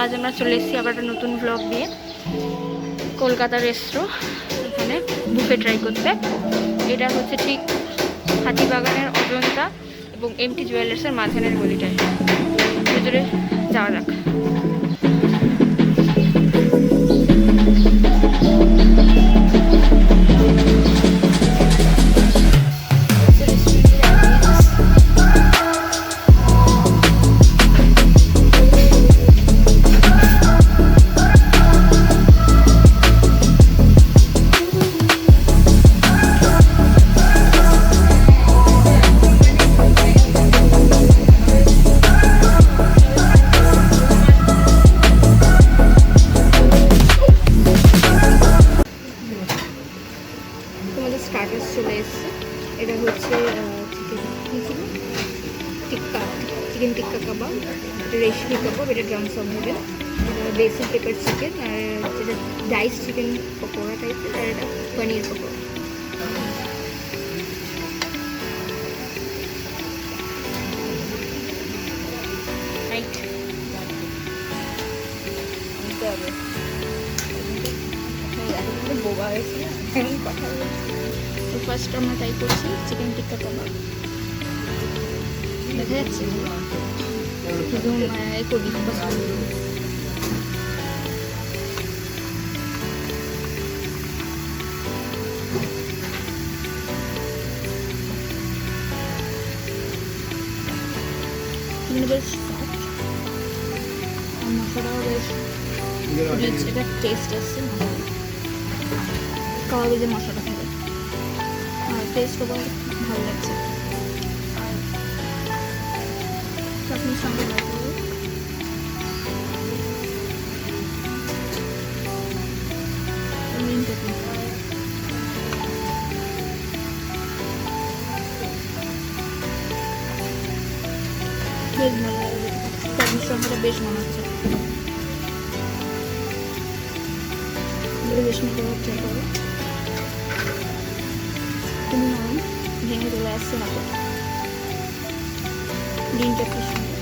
আজ আমরা চলে এসেছি আবার একটা নতুন ব্লগ নিয়ে কলকাতা রেস্ট্রো। এখানে বুফে ট্রাই করতে। এটা হচ্ছে ঠিক হাতিবাগানের অজন্তা এবং এমটি জুয়েলার্সের মাঝখানের গলিটায়। ভেতরে যাওয়া যাক। তোমাদের স্টার্টার্স চলে এসছে। এটা হচ্ছে চিকেন টিক্কা কাবাব, এটা রেশমি কাবাব, এটা ড্রামস অফ হেভেন, এটা বেসিক পেপার চিকেন, আর যেটা ডাইস চিকেন পকোড়া টাইপের, আর এটা পনির পকোড়া। তো ফার্স্ট আমরা ট্রাই করছি চিকেন টিক্কা কাবাব। দেখা যাচ্ছে শুধু করি বেশ সফট আর মশলাটাও বেশ রিচ, এটা টেস্ট আসছে কাবাবে যে মশলাটা থাকে, আর টেস্টও ভালো লাগছে। আর চাটনির সঙ্গে মিন চাটনি বেশ ভালো লাগে, চাটনির সঙ্গে বেশ মনে হচ্ছে। রেশমি কাবাব ট্রাই করবো, খুবই নরম, ভেঙে চলে আসছে হাতে। গ্রিন চাটনির সঙ্গে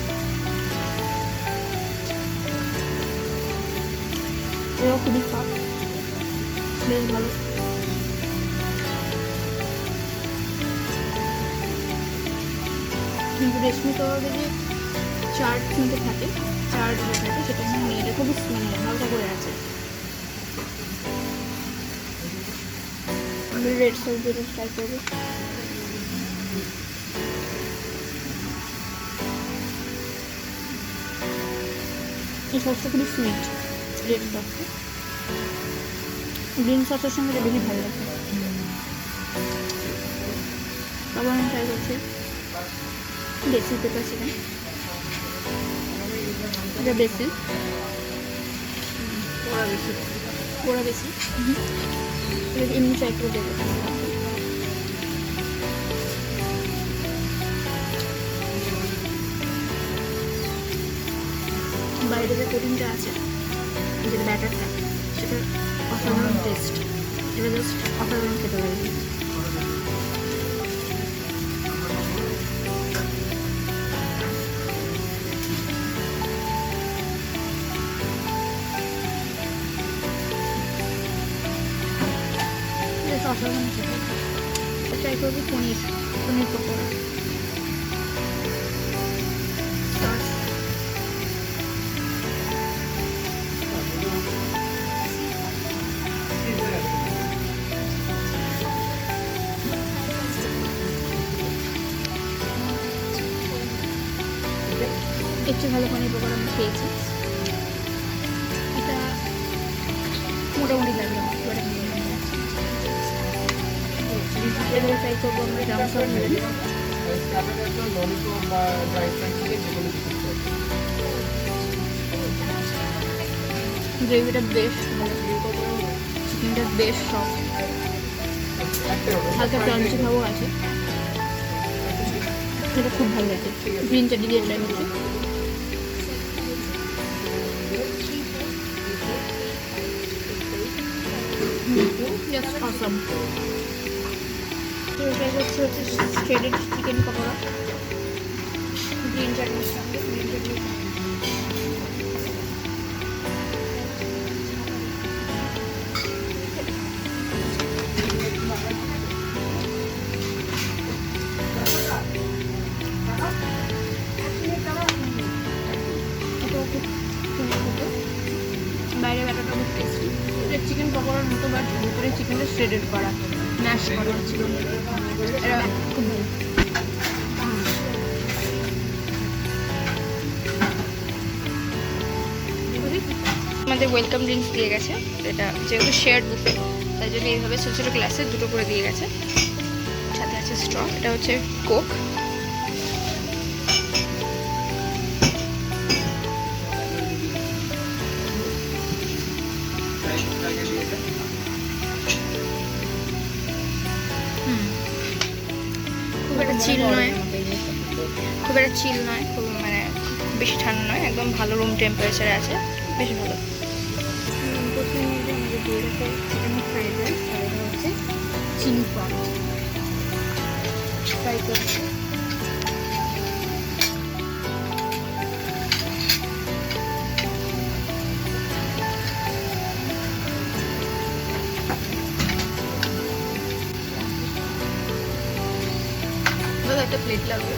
এটাও খুবই ফাঁক, বেশ ভালো। কিন্তু রেশমি কাবাবে যে চাট কিনতে থাকে, চাট যে থাকে সেটা নেই, এটা খুবই মানে হালকা করে আছে। রেড সস দিয়ে ট্রাই করবো। এই সসটা খুবই সুইট, রেড সসটা গ্রিন সসের সঙ্গে এটা বেশি ভালো লাগে। আবার আমি ট্রাই করছি বেসিক পেপার চিকেন, এটা বেসিক ওরা বেশি এমনি ট্রাই করে দেবো। বাইরে যে কোটিংটা আছে, যে ব্যাটারটা, সেটা অসাধারণ টেস্ট, এটা জাস্ট অসাধারণ খেতে পারি। অসাধারণ খেতে ট্রাই করবো পনির পকোড়া। একটু ভালো পনির পকোড়া আমি খেয়েছি, এটা মোটামুটি লাগলো। এবারে ট্রাই করবো আমরা ড্রামস অফ হেভেন। গ্রেভিটা বেশ ভালো, চিকেনটা বেশ সফট, হালকা ক্রাঞ্চি ভাবও আছে, এটা খুব ভালো লাগে। গ্রিন চাটনি দিয়ে ট্রাই করছি। Just awesome. ট্রাই করছি হচ্ছে শ্রেডেড চিকেন পকোড়া গ্রিন চাটনির সঙ্গে। গ্রিন চাটনি বাইরে ব্যাটারটা খুব টেস্টি। এটা চিকেন পকোড়ার মতো, বাট ভিতরে চিকেনটা শ্রেডেড করা, ম্যাশ করা চিকেন। এটা খুব ভালো। আমাদের ওয়েলকাম ড্রিঙ্কস দিয়ে গেছে। এটা যেহেতু শেয়ার্ড বুফে, তাই জন্য এইভাবে ছোটো ছোটো গ্লাসে দুটো করে দিয়ে গেছে। সাথে আছে স্ট্র। এটা হচ্ছে কোক। খুব একটা চিল নয়, খুব একটা চিল নয়, খুব মানে বেশি ঠান্ডা নয়, একদম ভালো রুম টেম্পারেচারে আছে, বেশ ভালো। ফ্রাইড রাইস আর এটা হচ্ছে চিলি প্রন ট্রাই করছি। একটা প্লেট লাগবে।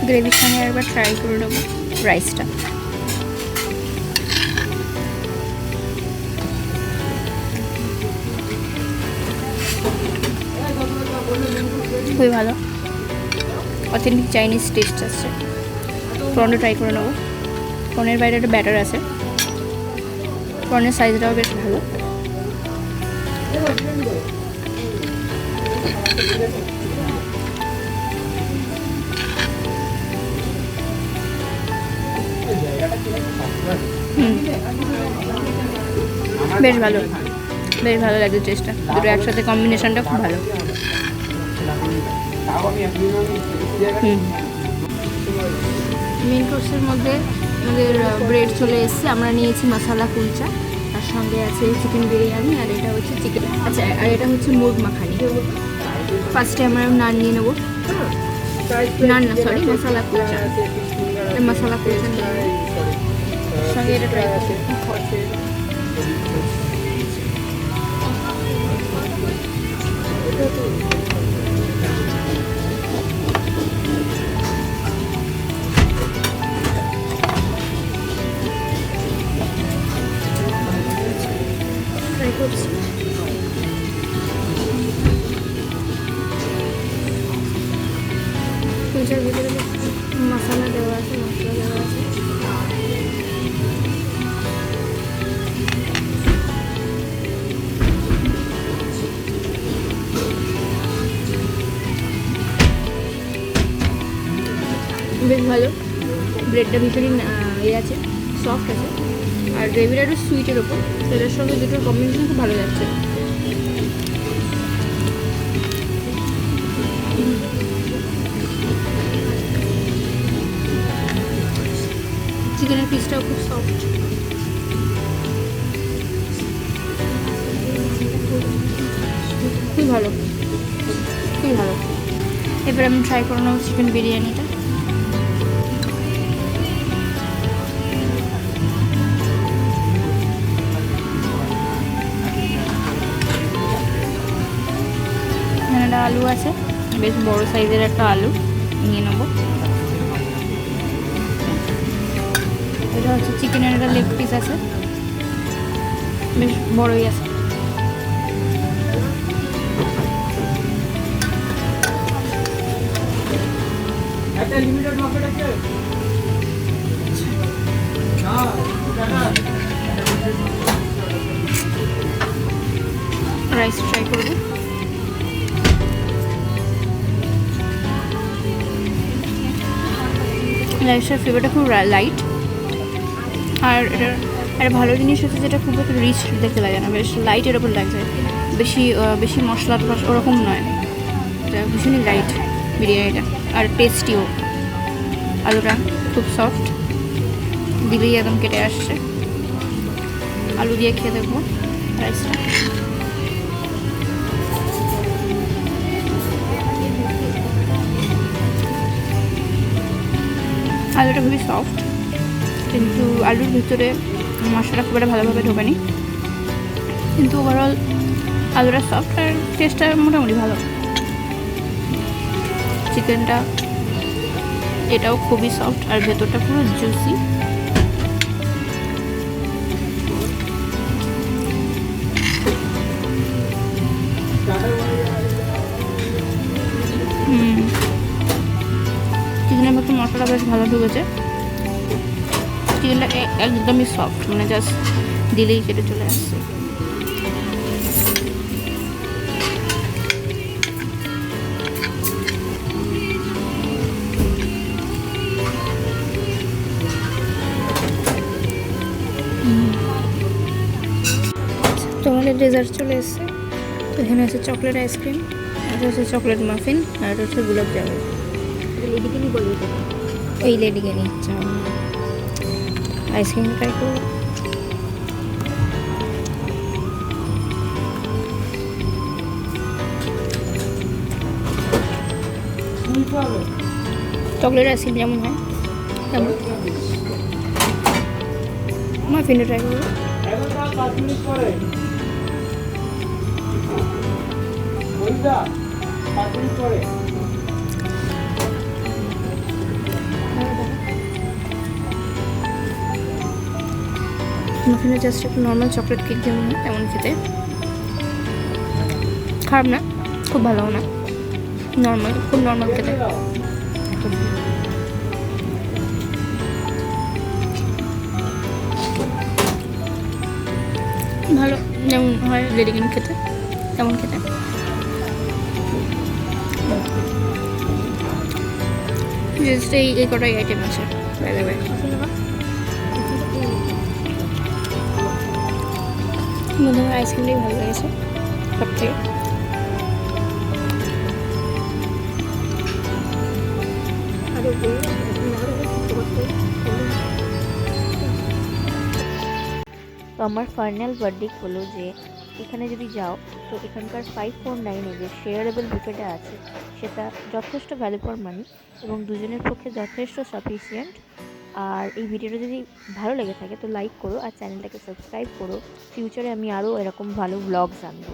গ্রেভির সঙ্গে একবার ট্রাই করে নেবো রাইসটা। খুবই ভালো, অথেন্টিক চাইনিজ টেস্ট আসছে। প্রনটা ট্রাই করে নেবো। প্রনের বাইরে একটা ব্যাটার আছে, প্রনের সাইজটাও বেশ ভালো। বেশ ভালো, বেশ ভালো লাগছে টেস্টটা। দুটো একসাথে কম্বিনেশনটা খুব ভালো। মেন কোর্সের মধ্যে আমাদের ব্রেড চলে এসেছে। আমরা নিয়েছি মশালা কুলচা, তার সঙ্গে আছে চিকেন বিরিয়ানি, আর এটা হচ্ছে চিকেন, আচ্ছা, আর এটা হচ্ছে মুরগ মাখানি। ফার্স্টে আমরা নান নিয়ে নেবো। নান না, সরি, মশালা কুলচা। মশালা কুলচা নিয়ে নেবো, সঙ্গে এটা ট্রাই করছি। ট্রাই করছি। কুলচার ভিতরে মশলা দেওয়া আছে, মশলা দেওয়া আছে। বেশ ভালো, ব্রেডটা ভীষণই আছে, সফট আছে, আর গ্রেভিটা একটু সুইটের ওপর। এটার সঙ্গে দুটোর কম্বিনেশন খুব ভালো যাচ্ছে। চিকেনের পিসটাও খুব সফট। খুবই ভালো, খুবই ভালো। এবার আমি ট্রাই করে নেবো চিকেন বিরিয়ানিটা। এখানে একটা আলু আছে, বেশ বড় সাইজের একটা আলু নিয়ে নেবো। এটা হচ্ছে চিকেনের একটা লেগ পিস আছে, বেশ বড়ই আছে। রাইস ট্রাই করবো। রাইসের ফ্লেভারটা খুব লাইট, আর এটার একটা ভালো জিনিস হচ্ছে যেটা খুব একটা রিচ দেখতে লাগে না, বেশ লাইটের ওপর লাগছে, বেশি বেশি মশলা ওরকম নয়। এটা ভীষণই লাইট বিরিয়ানিটা, আর টেস্টিও। আলুটা খুব সফট, দিলেই একদম কেটে আসছে। আলু দিয়ে খেয়ে দেখবো রাইসটা। আলুটা খুবই সফট, কিন্তু আলুর ভিতরে মশলাটা খুব একটা ভালোভাবে ঢোকেনি, কিন্তু ওভারঅল আলুটা সফট আর টেস্টটা মোটামুটি ভালো। চিকেনটা এটাও খুবই সফট আর ভেতরটা পুরো জুসি। চিকেনের মধ্যে মশলা বেশ ভালো ঢুকেছে। চিকেনটা একদমই সফট, মানে জাস্ট দিলেই কেটে চলে আসছে। তো আমাদের ডেজার্ট চলে এসছে। তো এখানে আছে চকলেট আইসক্রিম, এটা হচ্ছে চকলেট মাফিন, আর এটা হচ্ছে গোলাপ জামুন। লেডিকেনি বলি, ওই লেডিকেনি আইসক্রিম ট্রাই করবো। চকলেট আইসক্রিম যেমন হয় তেমন। মাফিনটা ট্রাই করবো। মাফিনটা জাস্ট একটু নর্মাল চকলেট কেক যেমন হয় তেমন খেতে, খারাপ না, খুব ভালোও না, নর্মাল, খুব নর্মাল খেতে। ভালো, যেমন হয় লেডিকেনি খেতে তেমন খেতে। জাস্ট এই কটাই আইটেম আছে। মনে হয় আইসক্রিমটাই ভালো লেগেছে সব থেকে। তো আমার ফাইনাল ভার্ডিক্ট হলো যে এখানে যদি যাও তো এখানকার 549 যে শেয়ারেবল বুফেটা আছে সেটা যথেষ্ট ভ্যালু ফর মানি এবং দুজনের পক্ষে যথেষ্ট সাফিসিয়েন্ট। আর এই ভিডিওটা যদি ভালো লেগে থাকে তো লাইক করো আর চ্যানেলটাকে সাবস্ক্রাইব করো। ফিউচারে আমি আরও এরকম ভালো ব্লগস আনবো।